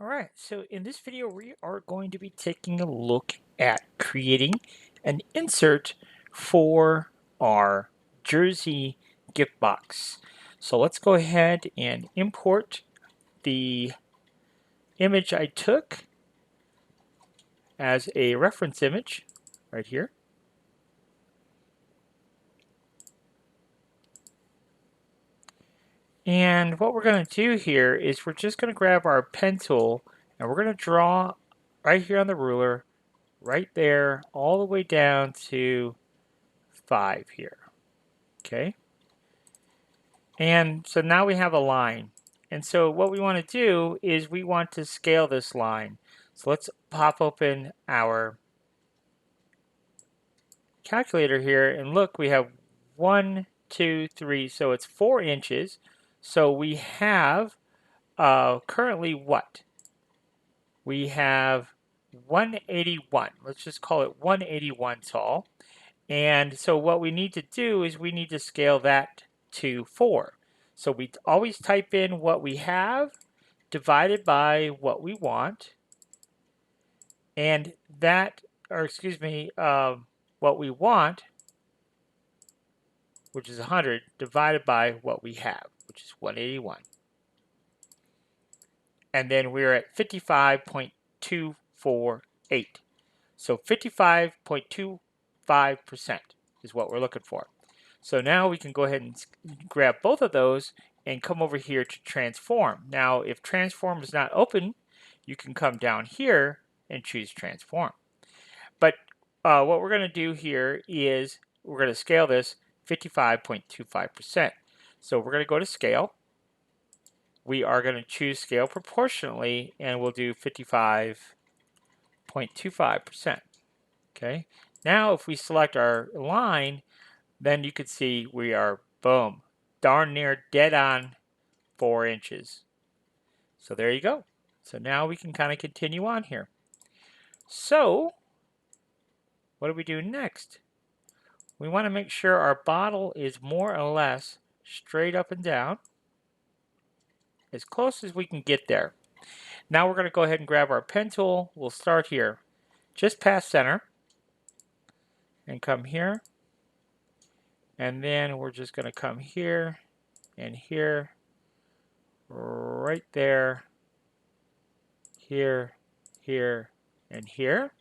All right, so in this video, we are going to be taking a look at creating an insert for our jersey gift box. So let's go ahead and import the image I took as a reference image right here. And what we're going to do here is we're just going to grab our pen tool and we're going to draw right here on the ruler, right there, all the way down to 5 here. Okay. And so now we have a line. And so what we want to do is we want to scale this line. So let's pop open our calculator here and look, we have 1, 2, 3, so it's 4 inches. So we have currently what? We have 181. Let's just call it 181 tall. And so what we need to do is we need to scale that to 4. So we always type in what we have divided by what we want. And that, or excuse me, what we want, which is 100, divided by what we have, which is 181. And then we're at 55.248. So 55.25% is what we're looking for. So now we can go ahead and grab both of those and come over here to transform. Now, if transform is not open, you can come down here and choose transform. But what we're going to do here is we're going to scale this 55.25%. So we're going to go to scale. We are going to choose scale proportionally and we'll do 55.25%. Okay. Now if we select our line, then you can see we are, boom, darn near dead on 4 inches. So there you go. So now we can kind of continue on here. So what do we do next? We want to make sure our bottle is more or less straight up and down, as close as we can get there. Now we're going to go ahead and grab our pen tool. We'll start here, just past center, and come here. And then we're just going to come here and here, right there, here, here, and here.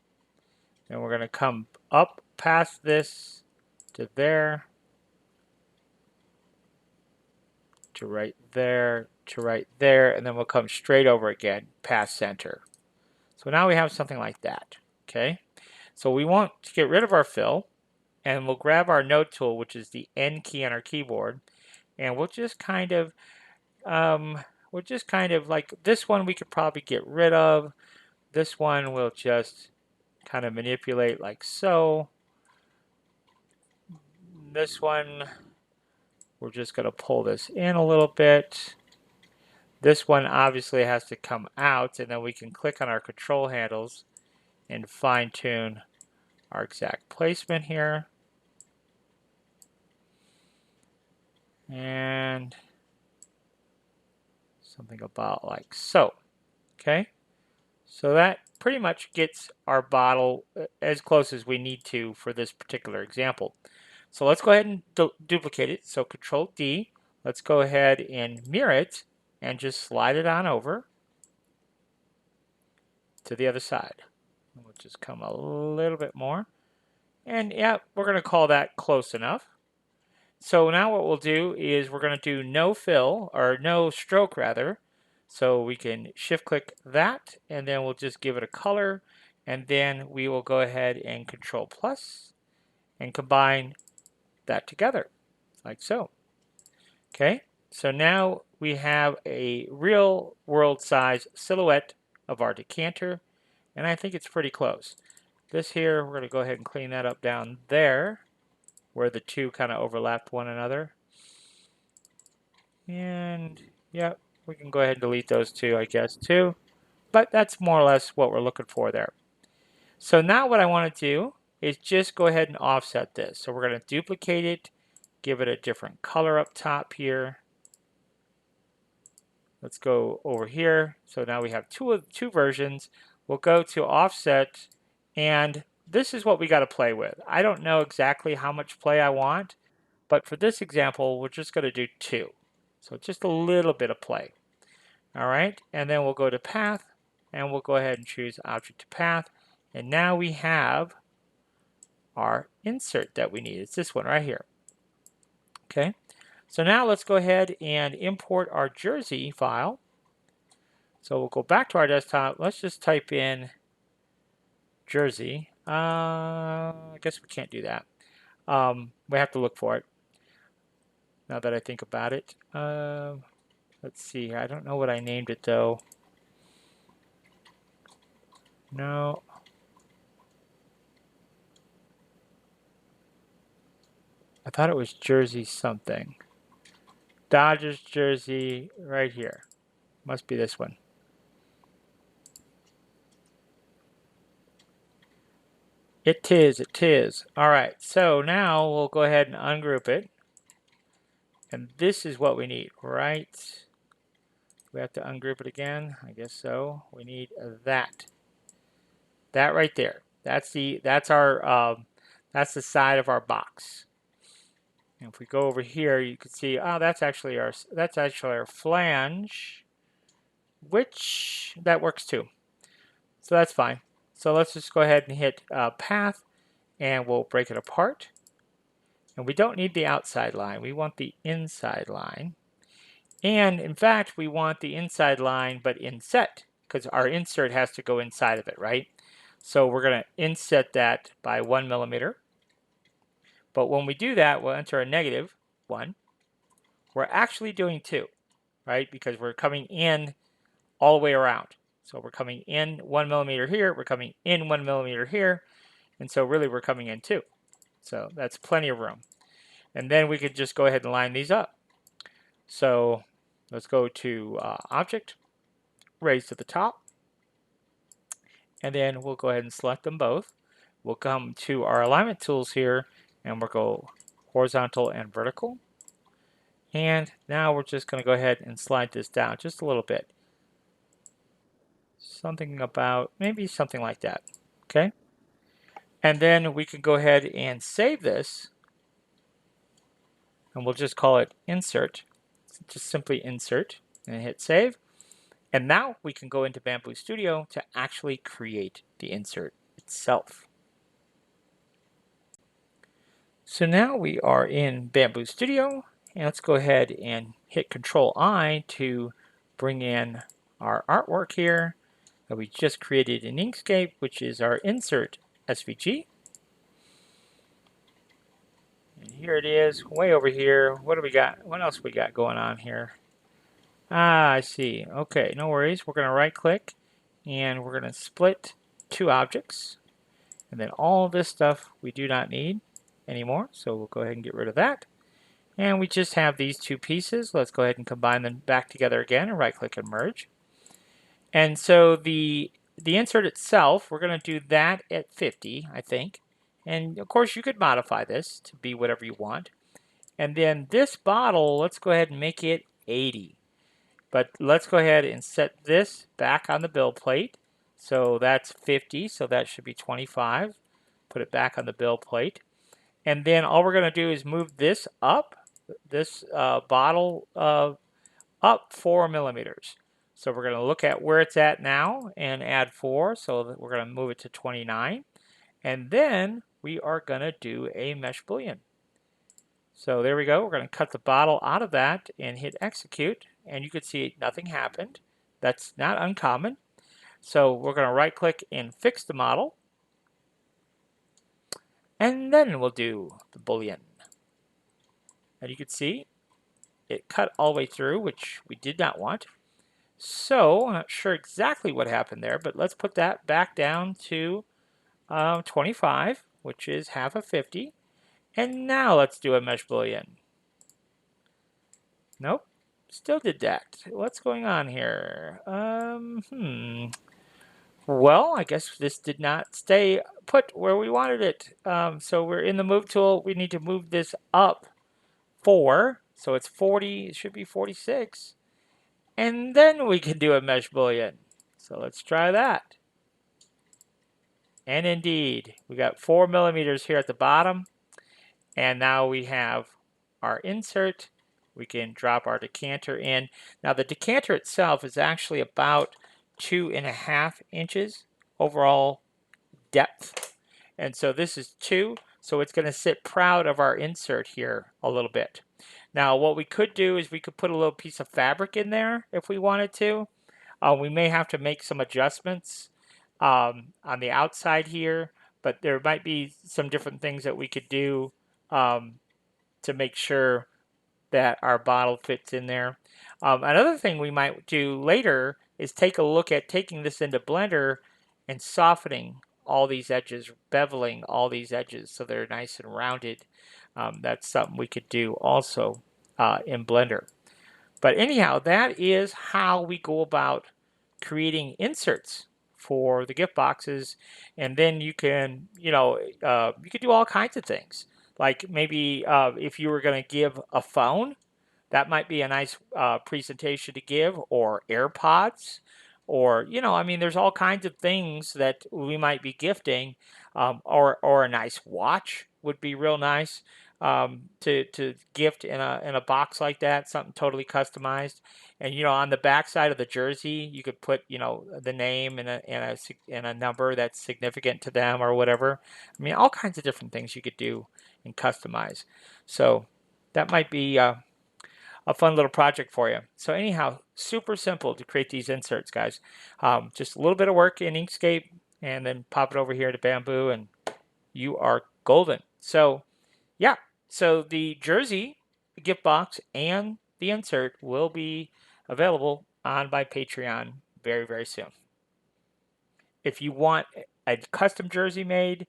And we're going to come up past this to there, to right there, to right there, and then we'll come straight over again past center. So now we have something like that. Okay. So we want to get rid of our fill, and we'll grab our node tool, which is the N key on our keyboard, and we'll just kind of like this one we could probably get rid of. This one we'll just kind of manipulate like so. This one we're just going to pull this in a little bit. This one obviously has to come out, and then we can click on our control handles and fine-tune our exact placement here. And something about like so. Okay, so that pretty much gets our bottle as close as we need to for this particular example. So let's go ahead and duplicate it. So Control D, let's go ahead and mirror it and just slide it on over to the other side. We'll just come a little bit more. And yeah, we're going to call that close enough. So now what we'll do is we're going to do no fill, or no stroke rather. So we can shift click that, and then we'll just give it a color, and then we will go ahead and Control plus and combine that together like so. Okay, so now we have a real world size silhouette of our decanter, and I think it's pretty close. This here, we're going to go ahead and clean that up down there where the two kind of overlapped one another. And yeah, we can go ahead and delete those two, I guess, too. But that's more or less what we're looking for there. So now what I want to do is just go ahead and offset this. So we're going to duplicate it, give it a different color up top here. Let's go over here. So now we have two versions. We'll go to offset, and this is what we got to play with. I don't know exactly how much play I want, but for this example, we're just going to do 2. So just a little bit of play. All right, and then we'll go to path, and we'll go ahead and choose object to path. And now we have our insert that we need. It's this one right here. Okay, so now let's go ahead and import our Jersey file. So we'll go back to our desktop. Let's just type in Jersey. I guess we can't do that. We have to look for it now that I think about it. Let's see. I don't know what I named it though. No. I thought it was Jersey something. Dodgers jersey right here. Must be this one. It is. All right, so now we'll go ahead and ungroup it. And this is what we need, right? We have to ungroup it again. I guess so. We need that. That right there. That's the side of our box. And if we go over here, you can see, oh, that's actually our flange, which that works too. So that's fine. So let's just go ahead and hit path, and we'll break it apart. And we don't need the outside line. We want the inside line. And in fact, we want the inside line, but inset, because our insert has to go inside of it, right? So we're going to inset that by 1 millimeter. But when we do that, we'll enter a -1. We're actually doing 2, right? Because we're coming in all the way around. So we're coming in 1 millimeter here, we're coming in 1 millimeter here, and so really we're coming in 2. So that's plenty of room. And then we could just go ahead and line these up. So let's go to Object, Raise to the top, and then we'll go ahead and select them both. We'll come to our alignment tools here, and we'll go horizontal and vertical. And now we're just going to go ahead and slide this down just a little bit. Something about, maybe something like that. Okay. And then we can go ahead and save this. And we'll just call it insert. Just simply insert and hit save. And now we can go into Bambu Studio to actually create the insert itself. So now we are in Bambu Studio, and let's go ahead and hit Control-I to bring in our artwork here that we just created in Inkscape, which is our insert SVG. And here it is, way over here. What do we got? What else we got going on here? Ah, I see. Okay, no worries. We're going to right-click, and we're going to split 2 objects. And then all this stuff we do not need anymore, so we'll go ahead and get rid of that. And we just have these 2 pieces. Let's go ahead and combine them back together again and right-click and merge. And so the insert itself, we're going to do that at 50, I think. And of course, you could modify this to be whatever you want. And then this bottle, let's go ahead and make it 80. But let's go ahead and set this back on the build plate. So that's 50, so that should be 25. Put it back on the build plate. And then all we're going to do is move this up, this bottle up 4 millimeters. So we're going to look at where it's at now and add 4. So that we're going to move it to 29. And then we are going to do a mesh boolean. So there we go. We're going to cut the bottle out of that and hit execute. And you can see nothing happened. That's not uncommon. So we're going to right click and fix the model. And then we'll do the boolean. And you can see it cut all the way through, which we did not want. So I'm not sure exactly what happened there, but let's put that back down to 25, which is half of 50. And now let's do a mesh boolean. Nope, still did that. What's going on here? Well, I guess this did not stay put where we wanted it. So we're in the move tool. We need to move this up 4. So it's 40, it should be 46. And then we can do a mesh boolean. So let's try that. And indeed, we got 4 millimeters here at the bottom. And now we have our insert. We can drop our decanter in. Now the decanter itself is actually about 2.5 inches overall depth. And so this is 2, so it's going to sit proud of our insert here a little bit. Now what we could do is we could put a little piece of fabric in there if we wanted to. We may have to make some adjustments on the outside here, but there might be some different things that we could do to make sure that our bottle fits in there. Another thing we might do later is take a look at taking this into Blender and softening all these edges, beveling all these edges so they're nice and rounded. That's something we could do also in Blender. But anyhow, that is how we go about creating inserts for the gift boxes. And then you can, you can do all kinds of things. Like maybe if you were going to give a phone, that might be a nice presentation to give, or AirPods, or I mean, there's all kinds of things that we might be gifting, or a nice watch would be real nice to gift in a box like that, something totally customized. And on the back side of the jersey, you could put the name and a number that's significant to them or whatever. I mean, all kinds of different things you could do and customize. So that might be a fun little project for you. So anyhow, super simple to create these inserts, guys. Just a little bit of work in Inkscape, and then pop it over here to Bambu, and you are golden. So yeah, so the jersey, the gift box, and the insert will be available on my Patreon very, very soon. If you want a custom jersey made,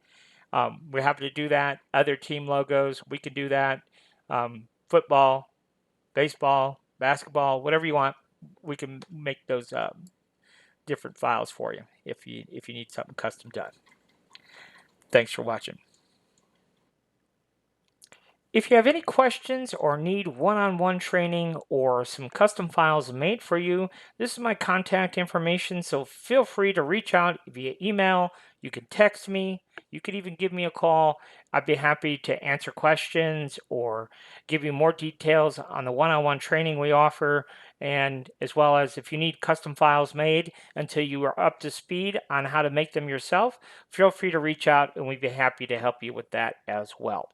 we're happy to do that. Other team logos, we can do that. Football, baseball, basketball, whatever you want, we can make those different files for you if you need something custom done. Thanks for watching. If you have any questions or need one-on-one training or some custom files made for you, this is my contact information, so feel free to reach out via email. You can text me. You could even give me a call. I'd be happy to answer questions or give you more details on the one-on-one training we offer, and as well as if you need custom files made until you are up to speed on how to make them yourself, feel free to reach out and we'd be happy to help you with that as well.